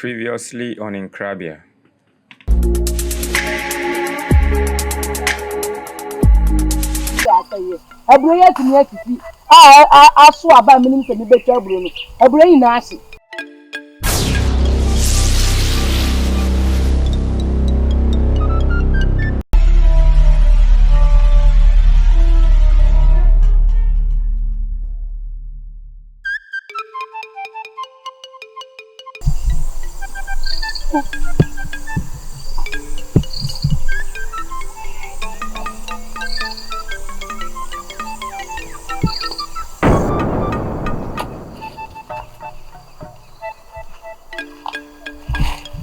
Previously on Incrabia. Abroya to me kiti. I saw about meaning to be better Bruno. Abroya nasi.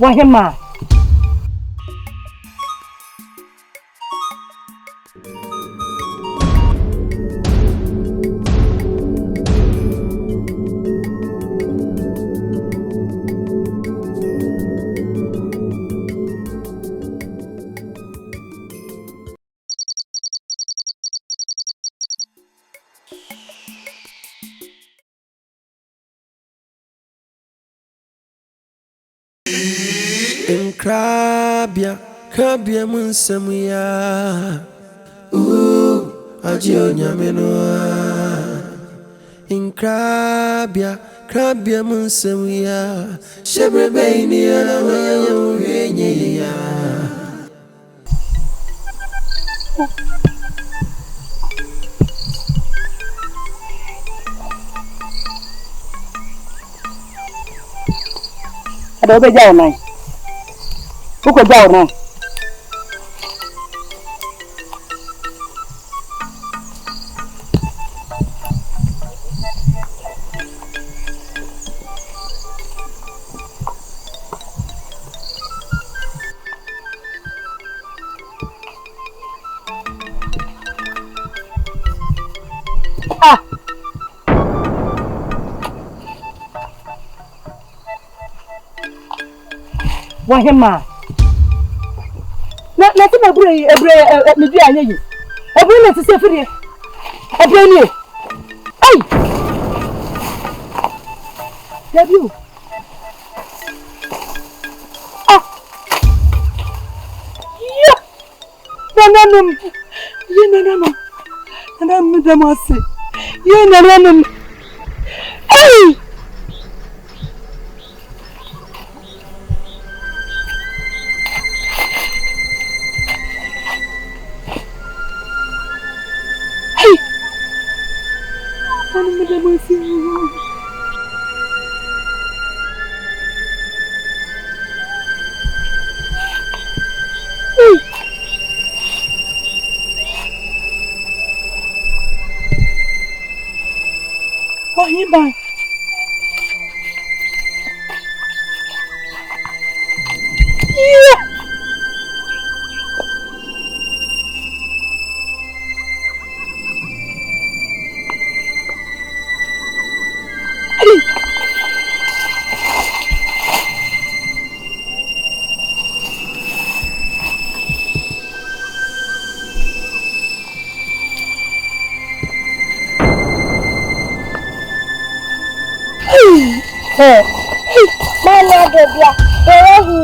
Wahema. Krabia munsamuya. Ajio nyamenoa. Krabia munsamuya. Shebrebe ini ala waya uyenye ya. Ada be jaw nai. Uko jaw nai. Wahema. Na ti me bure me bi anya yi. Ebure na ti se firi. Ebure ni. Ai. Debu. Ya. Nananum. Ye nananum. Nananum damase. Ye nananum. Ai. Wahima. Mama Dobia, the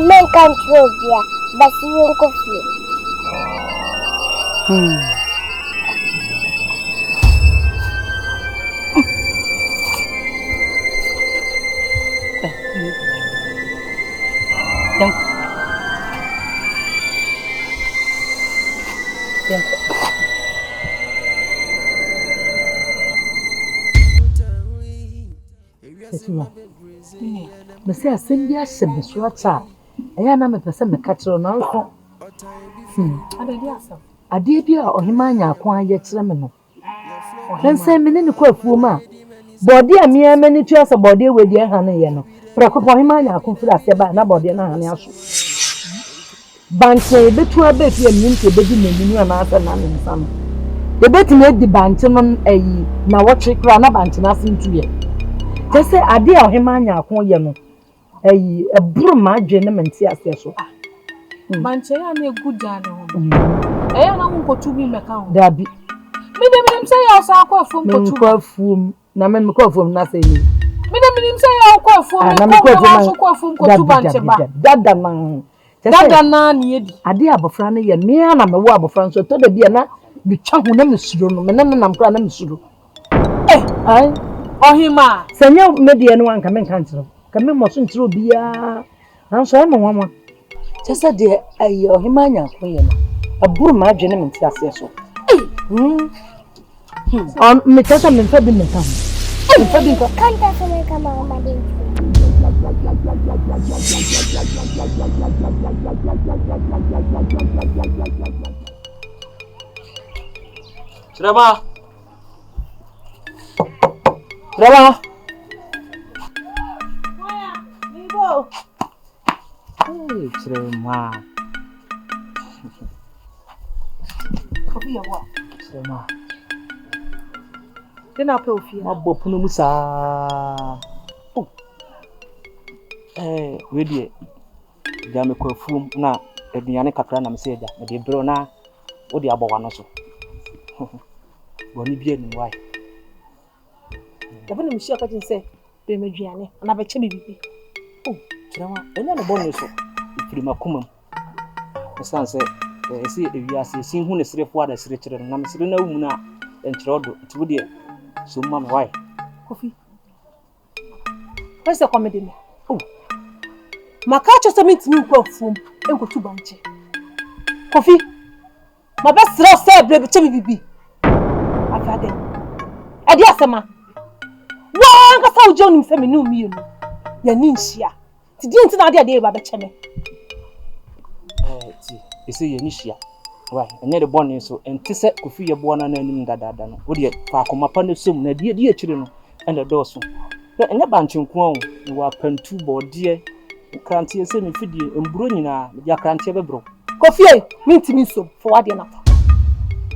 men control dia, but you coffee. Me say asem bi ahye me so acha. Eya na me pese me ka kire no nso. Ade bi a ohima anya akon aye kire me no. Nse me ne kwa afuo ma. Body a me amani tu asa body we di ha ne ye no. Prakopɔ ohima anya akon firi ase ba na body na ha ne aso. Banche betu abefi anim ke bedi n'aninu na asa na ne nsa no. De betime di banche no ayi na wɔtwe kra na banche na ase ntu ye. Tese ade a ohima anya akon ye no. Ayi eburu ma adwe ne menti ase so. Banche ya na eguja ne ho. Eya na nkotu bi meka ho. Dabi. Me dem say ya so akwa fom kotu. Me kwa fom na me kwa fom na say ni. Me dem minim say ya kwa fo ko tu banche ba. Dada na ne yedi. Ade abofra no ye me na me wo abofra so to da bia na me twa ho na me suro no me nam kra na me suro. Ai Ohima. Sanya me de no anka me kan tiro. Ka me mo so ntiro bia. Na so e mo wama. Chese de ayi ohima nya ko ye no. Aburu ma adwene me ntiase so. On me chese me fa bi me kan. Me fa bi kan. Kanta fa me kama mama din. Chirama. Nibo. Chirama. Kofi ya wa. Chirama. Dena pe ofia. Mabo puno musa. We die. Jame ko fum na eduane kakra na me se ja. Me de bro na wo de abowa no so. Boni bia ni wai. Dafa na mishia ka tinse be medwiane na be che bibi. Chirama, enya no bonu so. Ifiri makumam. Esanse esi ewiase sin hu ne serefo ada sere kire na me sere na wu na enchirodo. Ti wo de so mam wai. Kofi. Where's the comedy me? Makacho summit me kwa fum enko tu banche. Kofi. Ma be sere se bre che bibi. Afade. Adi asema. Wa nka sa ujo nim se me no mi no. Ya ni nhia. Ti di nti na ade ba be che me. Ti ese ye ni hia. Wai, enye de bonu so enti se Kofi ye bo na na anim dadada no. Wo de fa akoma pa na som na de akire no ende do so. Na enye banchenku an wa pantu bode krantie se me fidie emburo nyina me dia krantie bebro. Kofi minti mi so for wade na fa.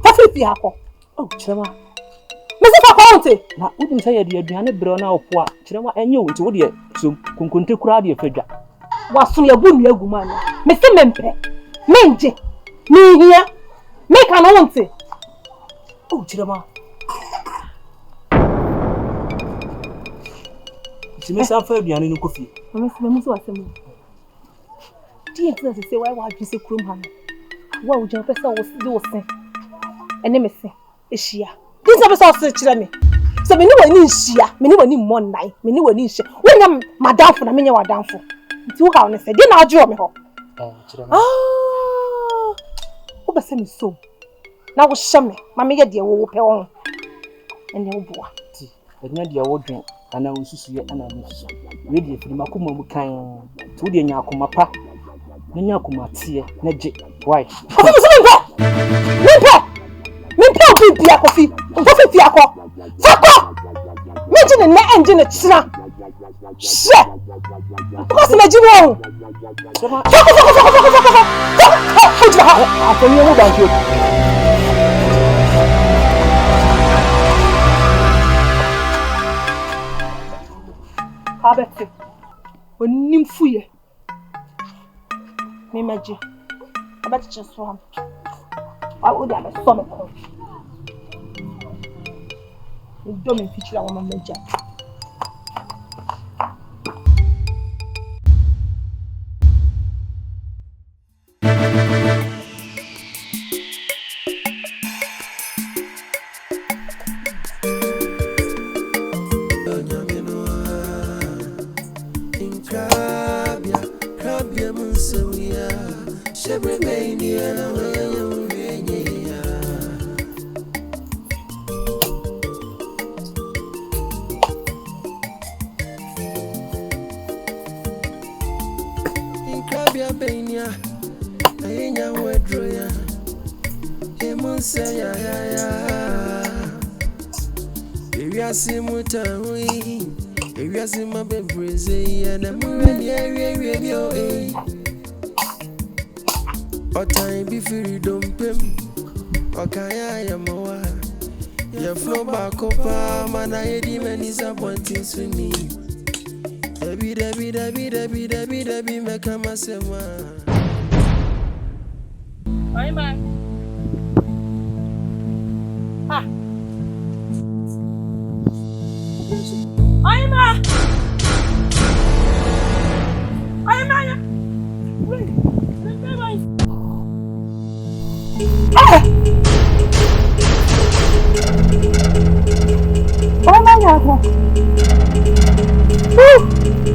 Fa fi akọ. Chirama. Mese fa konte. Na udum say ye de aduane bro na opo a chirama enye wo nti wo de so kunkunte kura de fadwa. Waso ye bu nu aguma na. Mese mempe. Menje. Mi hia. Make an wonte. Chirama. Ti sa fa aduane no Kofi. Mese me so asem. Di enti se why wa dwese krom ha no. Wa wo jan pesa wo de wo sen. Ene mese ehia. Di se pesa wo se kire me. Se me ni wani nhia, me ni wani mmon nai, me ni wani nhia. Wo nya madamfo na me nya wadamfo. Nti wo ha wo se di na adwo me ho. Chirama. Wo be se me so. Na wo hye me, ma me ye de wo pe wo. Ene wo boa. Ti, enya de wo dwen ana unsusu ye ana nusu. We de firi makoma mu kan. Ti wo de nya akoma pa. Na nya akoma tie na je. Why? Kofi me so Mempe obi bia Kofi. Kofi fi akọ. Fako. Meji ne engine chira. She. Because meji wo. Abete. Onim fuye. Me meji. Abete cheso am. I would have a son of her. You don't feature a woman major.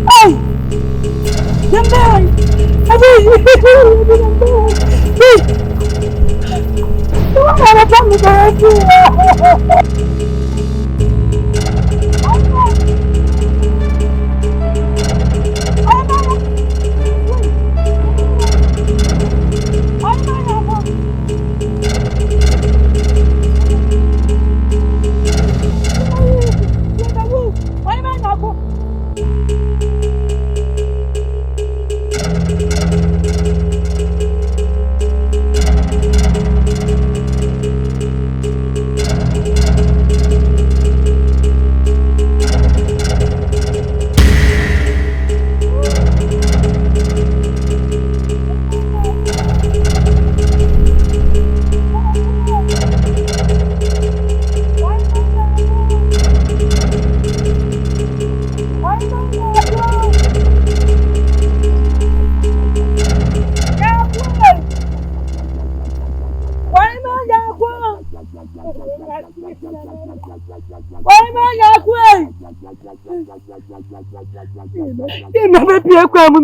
Hey! Jambai!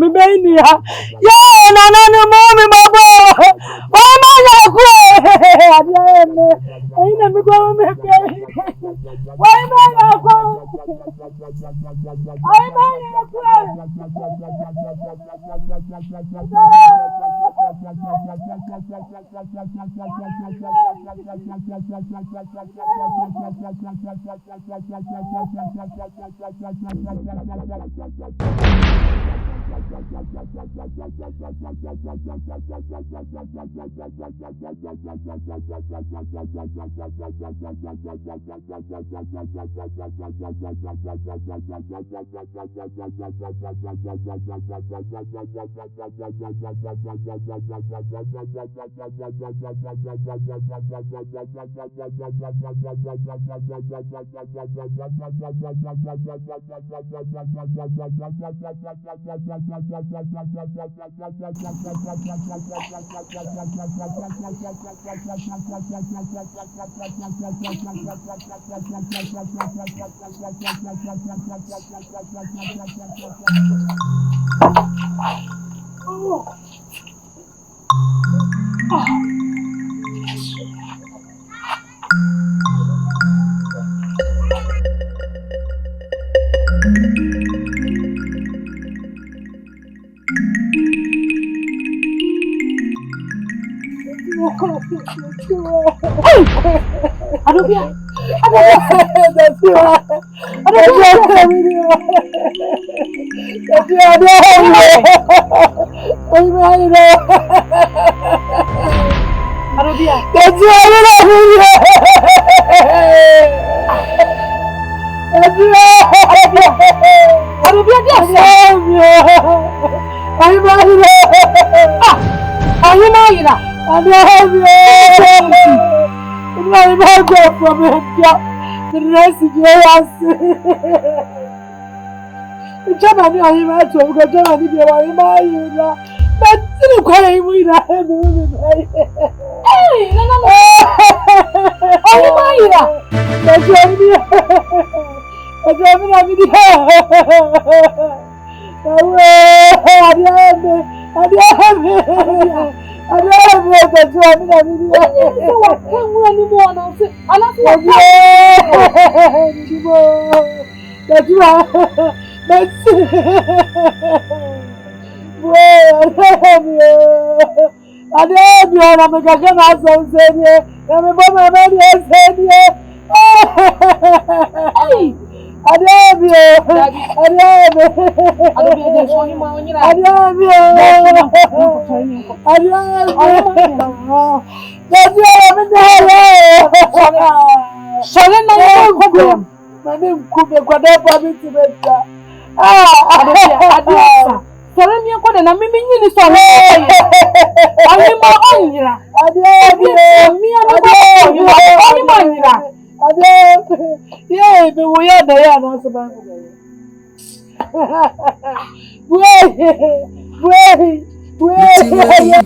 Me baby, yeah, no, mommy, babo. Why am I not going? I never go me. Why am I not going? Why am I not going?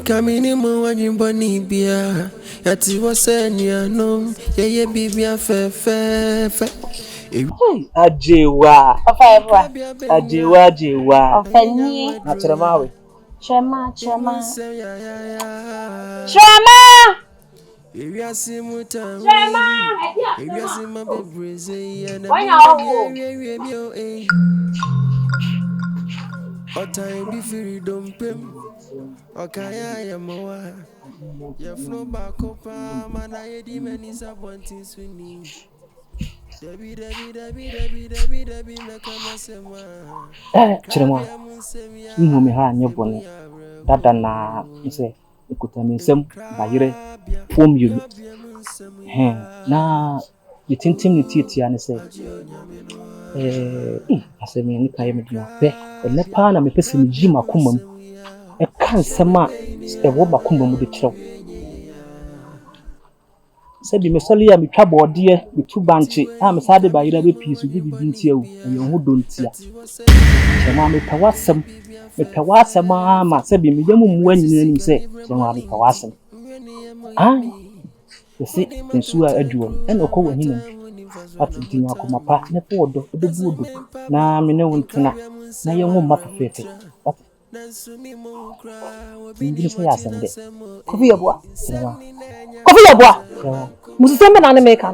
Kamini mo wajimboni bia yati waseni anom yeye bibia fe Ajewa. Ajewa. Ofani. Na Chiramawe. Chema. Otime be free don't pim. Okay, I am a you flow back up, man. I did many sabotins we need. Debbie, Chirama. Mu me ha anye bone. Dada na nse ikuta sem bayire form you. Na yitintim ni tiatia ne se. Asemi ni kaye medina pe. Ne pa na me pese me jima komam. E kan sema e wo ba komam de kiro. Se bi me soli ya me twa bode me tu banche me sade bayira be pisu bi ntia wu ye ho dontia. Chema me tawasem ama se bi me yamu mu anyina nim se chema me tawasem. Se nsu a aduo en okọ wahina ati dinya akoma pa ne podo odebuodo na me ne wontena na ye ngo mafefefe ati ndi se ya sende Kofi yabwa mususembe na ne meka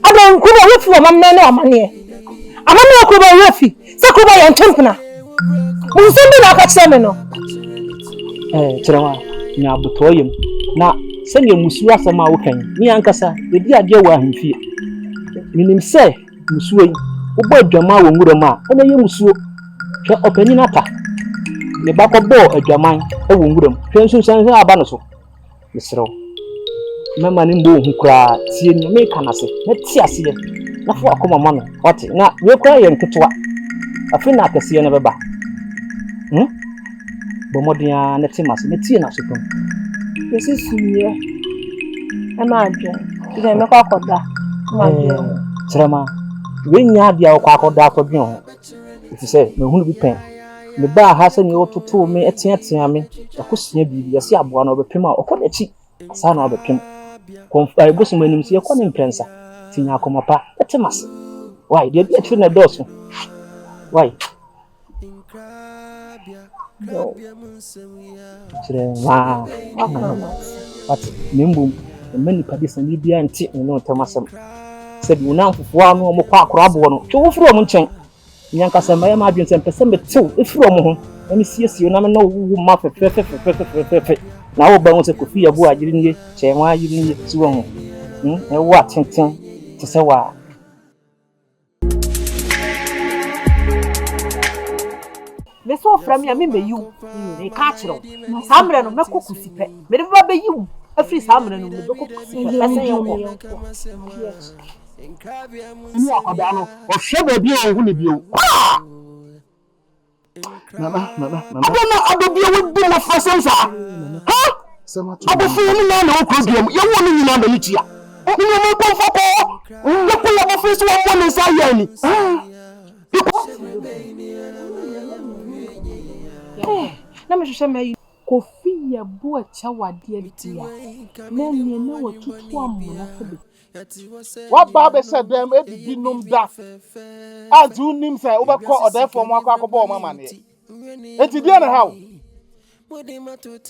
ada nkuba wefi wa mamne ne amane kuba wefi se kuba ya ntempna mususembe na aka kyeme no Chirawa nya abotoyem na se ne musu asema wo kan ni ankasa edi ade wa ahemfie minim se musuo yi wo ba adwama wo nguram a na ye musuo hwe opani nata ne ba ko bo adwaman e wo nguram hwe nso san aba no so misro mama ni mbo hu kra tie ni me kana se na ti ase ye na fo akoma ma no wate na we kra ye nketewa afi na akase ne beba bomodia na timase na tie na so tom esi suye ama adwe ide me kwa koda Chirama we nya dia kwa akoda akodwe ho ifi se me hunu bi pen me ba ha se ni ototo me etiatia me akosia bibi ase aboa na obepem a okọ nachi asa na obepem konfa ebosu manim se yakọ ne mpensa tinya akoma pa etimas why dia bi atwi na doso why Chirama what membu mani padisa ni bia nti no temasem said una mfufu anu mo kwa akora abo no twe wo furu mo nchen nyanka sema ya ma adwen sem pese metew efuru mo ho na siesie na me no wo ma fefe na wo ba won se Kofi Yabo agiri nie chenwa agiri nie ti wo ho e wo atenten te se wa me so from ya me meyu e ka kiro samre no meko kusipe me de ba beyu afri samre no me beko kusipe pese yo Ni akoda no o hwe ba bi o hu ne bio nana ado bi wo di mo fasensa ha abufu ni na o ko bio ye wo ni nyina ba ni tia ni mo ko foko wo ko ya bo fesu wo ni sa ya ni na me hwehwe me Kofi Yabo chawade adia na nie na watutu amuna sebe wa ba be se dem edidi num da adu nim se obekọ odefo mo akọ mama ne enti dia na hawo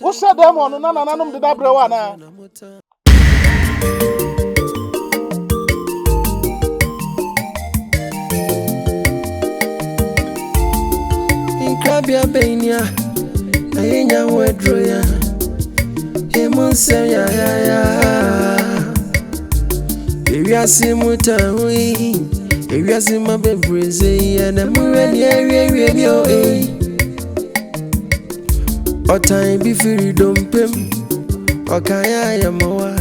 wo se dem onu na nananum de dabre wa na Inkabia benia na yenya wedro ya emunse ya Ewiase mutawi ewiase mabebreze ya na muweni ewie bio O time be free don't pim. Okaya ya mawa